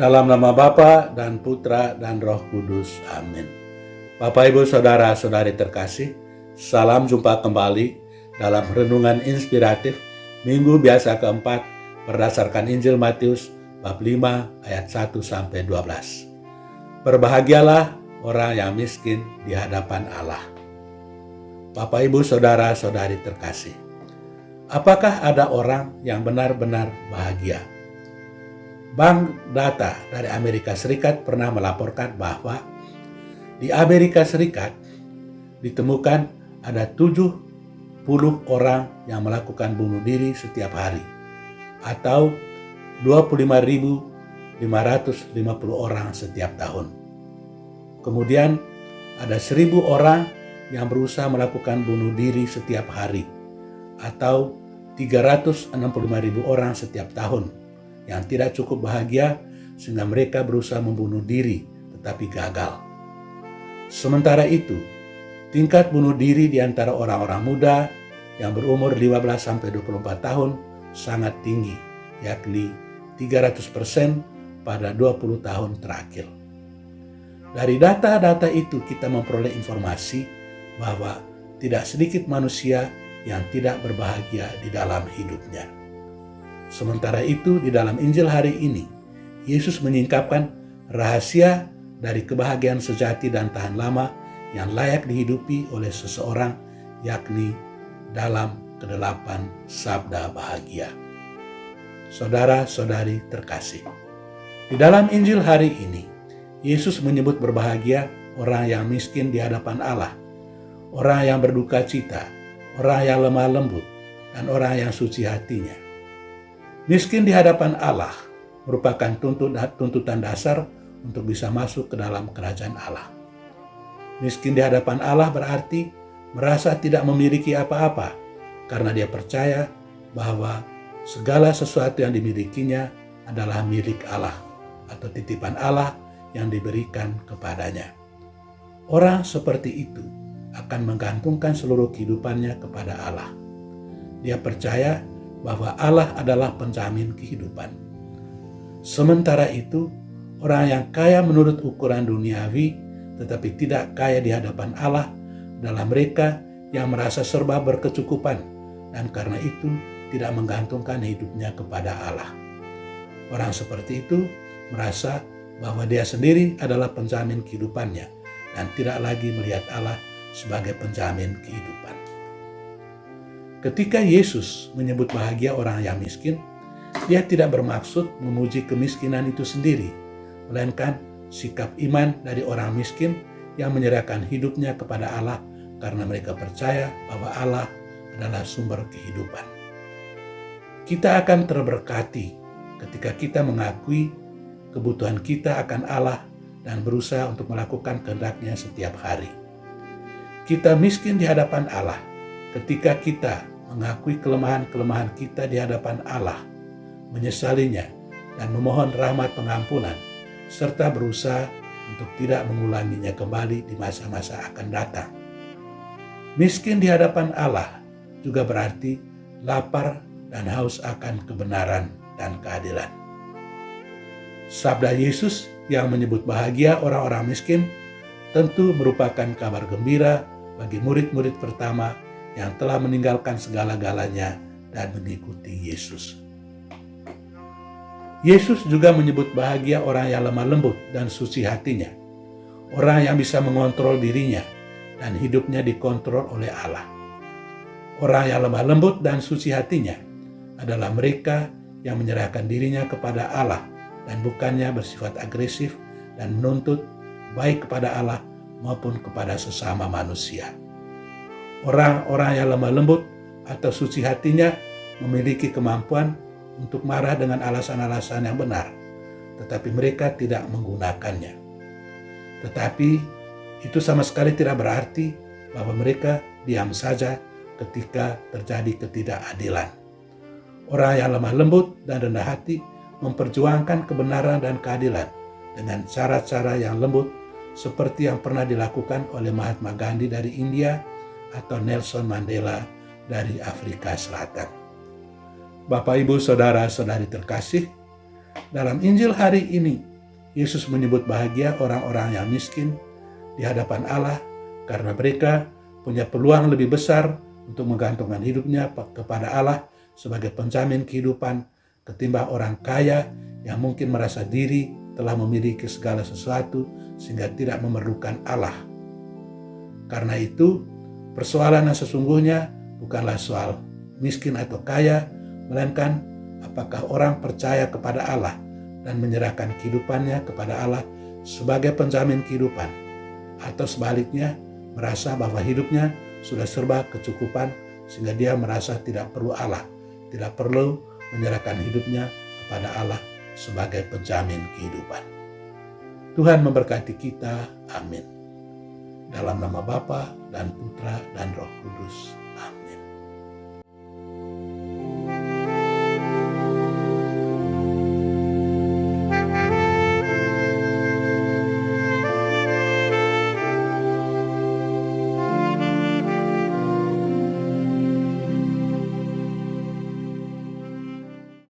Dalam nama Bapa dan Putra dan Roh Kudus. Amin. Bapak, Ibu, Saudara-saudari terkasih, salam jumpa kembali dalam renungan inspiratif Minggu Biasa keempat berdasarkan Injil Matius bab 5 ayat 1-12. Berbahagialah orang yang miskin di hadapan Allah. Bapak, Ibu, Saudara-saudari terkasih, apakah ada orang yang benar-benar bahagia? Bank data dari Amerika Serikat pernah melaporkan bahwa di Amerika Serikat ditemukan ada 70 orang yang melakukan bunuh diri setiap hari atau 25.550 orang setiap tahun. Kemudian ada 1.000 orang yang berusaha melakukan bunuh diri setiap hari atau 365.000 orang setiap tahun yang tidak cukup bahagia sehingga mereka berusaha membunuh diri tetapi gagal. Sementara itu, tingkat bunuh diri di antara orang-orang muda yang berumur 15-24 tahun sangat tinggi, yakni 300% pada 20 tahun terakhir. Dari data-data itu kita memperoleh informasi bahwa tidak sedikit manusia yang tidak berbahagia di dalam hidupnya. Sementara itu di dalam Injil hari ini, Yesus menyingkapkan rahasia dari kebahagiaan sejati dan tahan lama yang layak dihidupi oleh seseorang, yakni dalam kedelapan sabda bahagia. Saudara-saudari terkasih, di dalam Injil hari ini, Yesus menyebut berbahagia orang yang miskin di hadapan Allah, orang yang berduka cita, orang yang lemah lembut, dan orang yang suci hatinya. Miskin di hadapan Allah merupakan tuntutan dasar untuk bisa masuk ke dalam kerajaan Allah. Miskin di hadapan Allah berarti merasa tidak memiliki apa-apa karena dia percaya bahwa segala sesuatu yang dimilikinya adalah milik Allah atau titipan Allah yang diberikan kepadanya. Orang seperti itu akan menggantungkan seluruh kehidupannya kepada Allah. Dia percaya bahwa Allah adalah penjamin kehidupan. Sementara itu, orang yang kaya menurut ukuran duniawi tetapi tidak kaya di hadapan Allah adalah mereka yang merasa serba berkecukupan dan karena itu tidak menggantungkan hidupnya kepada Allah. Orang seperti itu merasa bahwa dia sendiri adalah penjamin kehidupannya dan tidak lagi melihat Allah sebagai penjamin kehidupan. Ketika Yesus menyebut bahagia orang yang miskin, dia tidak bermaksud memuji kemiskinan itu sendiri, melainkan sikap iman dari orang miskin yang menyerahkan hidupnya kepada Allah karena mereka percaya bahwa Allah adalah sumber kehidupan. Kita akan terberkati ketika kita mengakui kebutuhan kita akan Allah dan berusaha untuk melakukan kehendak-Nya setiap hari. Kita miskin di hadapan Allah ketika kita mengakui kelemahan-kelemahan kita di hadapan Allah, menyesalinya, dan memohon rahmat pengampunan, serta berusaha untuk tidak mengulanginya kembali di masa-masa akan datang. Miskin di hadapan Allah juga berarti lapar dan haus akan kebenaran dan keadilan. Sabda Yesus yang menyebut bahagia orang-orang miskin tentu merupakan kabar gembira bagi murid-murid pertama yang telah meninggalkan segala-galanya dan mengikuti Yesus. Yesus juga menyebut bahagia orang yang lemah lembut dan suci hatinya, orang yang bisa mengontrol dirinya dan hidupnya dikontrol oleh Allah. Orang yang lemah lembut dan suci hatinya adalah mereka yang menyerahkan dirinya kepada Allah dan bukannya bersifat agresif dan menuntut baik kepada Allah maupun kepada sesama manusia. Orang-orang yang lemah lembut atau suci hatinya memiliki kemampuan untuk marah dengan alasan-alasan yang benar, tetapi mereka tidak menggunakannya. Tetapi itu sama sekali tidak berarti bahwa mereka diam saja ketika terjadi ketidakadilan. Orang yang lemah lembut dan rendah hati memperjuangkan kebenaran dan keadilan dengan cara-cara yang lembut seperti yang pernah dilakukan oleh Mahatma Gandhi dari India atau Nelson Mandela dari Afrika Selatan. Bapak, Ibu, Saudara-saudari terkasih, dalam Injil hari ini Yesus menyebut bahagia orang-orang yang miskin di hadapan Allah karena mereka punya peluang lebih besar untuk menggantungkan hidupnya kepada Allah sebagai penjamin kehidupan ketimbang orang kaya yang mungkin merasa diri telah memiliki segala sesuatu sehingga tidak memerlukan Allah. Karena itu, persoalan yang sesungguhnya bukanlah soal miskin atau kaya, melainkan apakah orang percaya kepada Allah dan menyerahkan kehidupannya kepada Allah sebagai penjamin kehidupan, atau sebaliknya merasa bahwa hidupnya sudah serba kecukupan sehingga dia merasa tidak perlu Allah, tidak perlu menyerahkan hidupnya kepada Allah sebagai penjamin kehidupan. Tuhan memberkati kita. Amin. Dalam nama Bapa dan Putra dan Roh Kudus.